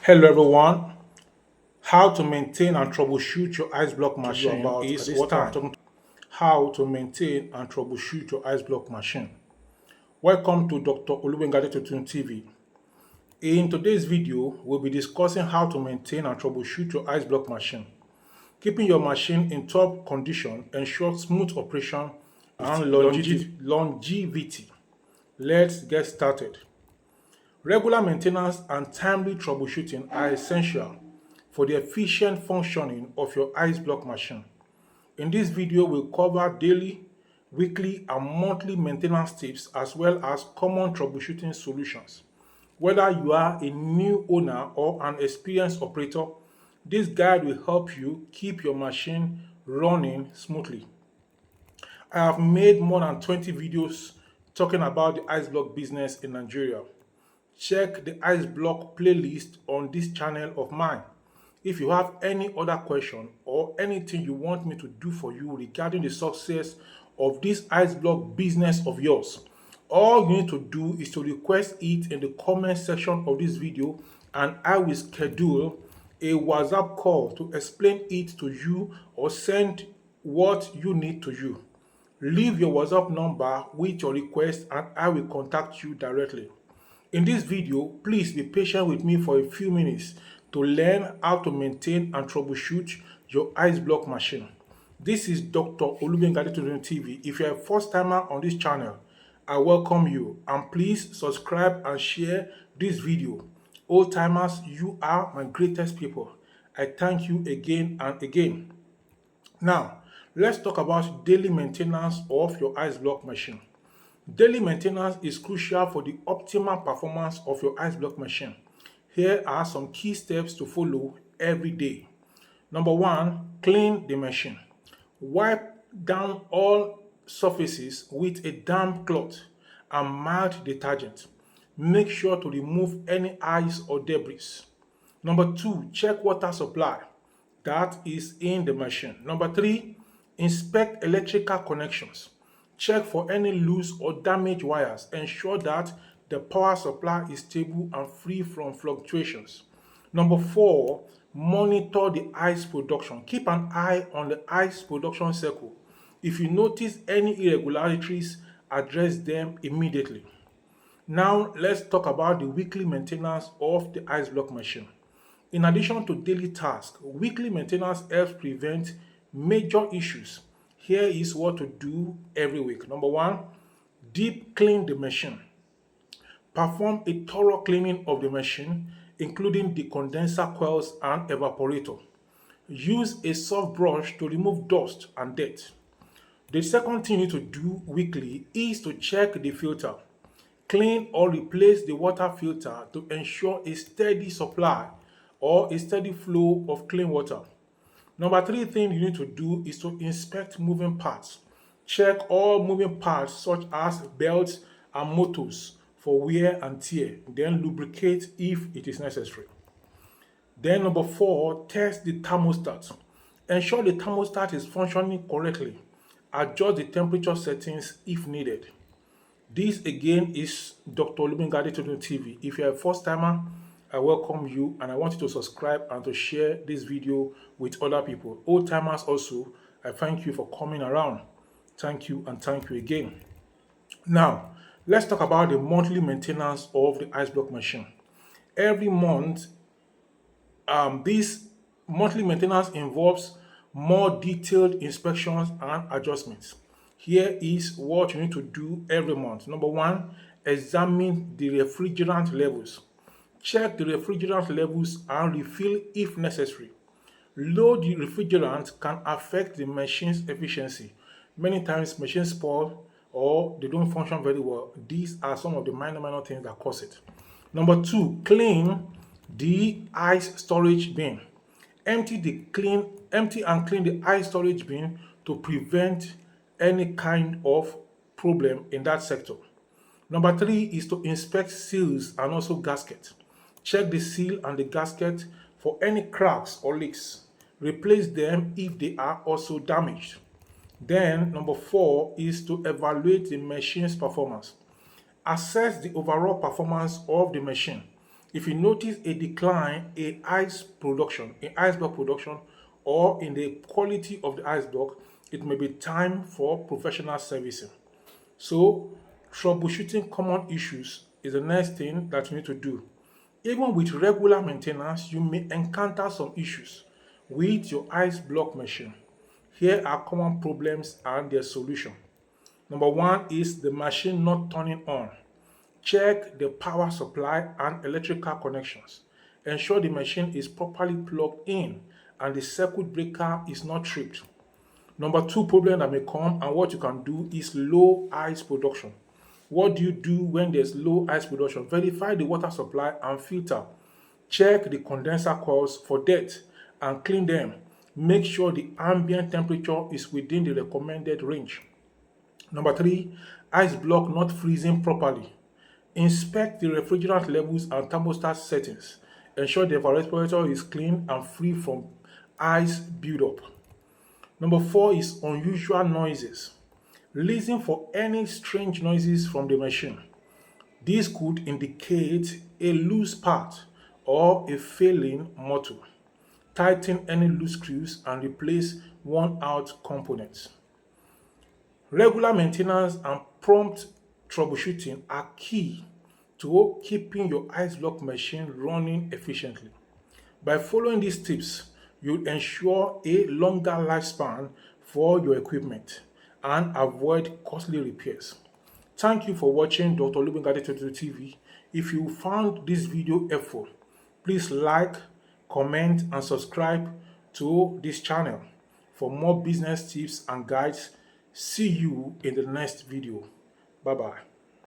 Hello everyone. How to maintain and troubleshoot your ice block machine is what I'm talking about. How to maintain and troubleshoot your ice block machine. Welcome to Dr. Olugbenga Adetitun TV. In today's video, we'll be discussing how to maintain and troubleshoot your ice block machine. Keeping your machine in top condition ensures smooth operation and longevity. Let's get started. Regular maintenance and timely troubleshooting are essential for the efficient functioning of your ice block machine. In this video, we'll cover daily, weekly, and monthly maintenance tips as well as common troubleshooting solutions. Whether you are a new owner or an experienced operator, this guide will help you keep your machine running smoothly. I have made more than 20 videos talking about the ice block business in Nigeria. Check the ice block playlist on this channel of mine. If you have any other question or anything you want me to do for you regarding the success of this ice block business of yours, all you need to do is to request it in the comment section of this video, and I will schedule a WhatsApp call to explain it to you or send what you need to you. Leave your WhatsApp number with your request and I will contact you directly. In this video, please be patient with me for a few minutes to learn how to maintain and troubleshoot your ice block machine. This is Dr. Olugbenga Adetitun TV. If you're a first timer on this channel, I welcome you, and please subscribe and share this video. Old timers, you are my greatest people. I thank you again and again. Now, let's talk about daily maintenance of your ice block machine. Daily maintenance is crucial for the optimal performance of your ice block machine. Here are some key steps to follow every day. Number 1, clean the machine. Wipe down all surfaces with a damp cloth and mild detergent. Make sure to remove any ice or debris. Number 2, check water supply that is in the machine. Number 3, inspect electrical connections. Check for any loose or damaged wires. Ensure that the power supply is stable and free from fluctuations. Number 4, monitor the ice production. Keep an eye on the ice production cycle. If you notice any irregularities, address them immediately. Now, let's talk about the weekly maintenance of the ice block machine. In addition to daily tasks, weekly maintenance helps prevent major issues. Here is what to do every week. Number 1, deep clean the machine. Perform a thorough cleaning of the machine, including the condenser coils and evaporator. Use a soft brush to remove dust and dirt. The second thing you need to do weekly is to check the filter. Clean or replace the water filter to ensure a steady supply or a steady flow of clean water. Number 3 thing you need to do is to inspect moving parts. Check all moving parts such as belts and motors for wear and tear. Then lubricate if it is necessary. Then number 4, test the thermostat. Ensure the thermostat is functioning correctly. Adjust the temperature settings if needed. This again is Dr. Olugbenga Adetitun TV. If you're a first timer, I welcome you and I want you to subscribe and to share this video with other people. Old timers also, I thank you for coming around. Thank you and thank you again. Now, let's talk about the monthly maintenance of the ice block machine. Every month, this monthly maintenance involves more detailed inspections and adjustments. Here is what you need to do every month. Number 1, examine the refrigerant levels. Check the refrigerant levels and refill if necessary. Low refrigerant can affect the machine's efficiency. Many times machines spoil or they don't function very well. These are some of the minor things that cause it. Number 2, clean the ice storage bin. Empty and clean the ice storage bin to prevent any kind of problem in that sector. Number 3 is to inspect seals and also gaskets. Check the seal and the gasket for any cracks or leaks. Replace them if they are also damaged. Then number 4 is to evaluate the machine's performance. Assess the overall performance of the machine. If you notice a decline in ice block production, or in the quality of the ice block, it may be time for professional servicing. So, troubleshooting common issues is the next thing that you need to do. Even with regular maintenance, you may encounter some issues with your ice block machine. Here are common problems and their solution. Number one is the machine not turning on. Check the power supply and electrical connections. Ensure the machine is properly plugged in and the circuit breaker is not tripped. Number two problem that may come and what you can do is low ice production. What do you do when there's low ice production? Verify the water supply and filter. Check the condenser coils for dirt and clean them. Make sure the ambient temperature is within the recommended range. Number three, ice block not freezing properly. Inspect the refrigerant levels and thermostat settings. Ensure the evaporator is clean and free from ice buildup. Number four is unusual noises. Listen for any strange noises from the machine. This could indicate a loose part or a failing motor. Tighten any loose screws and replace worn-out components. Regular maintenance and prompt troubleshooting are key to keeping your ice block machine running efficiently. By following these tips, you'll ensure a longer lifespan for your equipment and avoid costly repairs. Thank you for watching Dr. Olugbenga Adetitun TV. If you found this video helpful, please like, comment, and subscribe to this channel for more business tips and guides. See you in the next video. Bye-bye.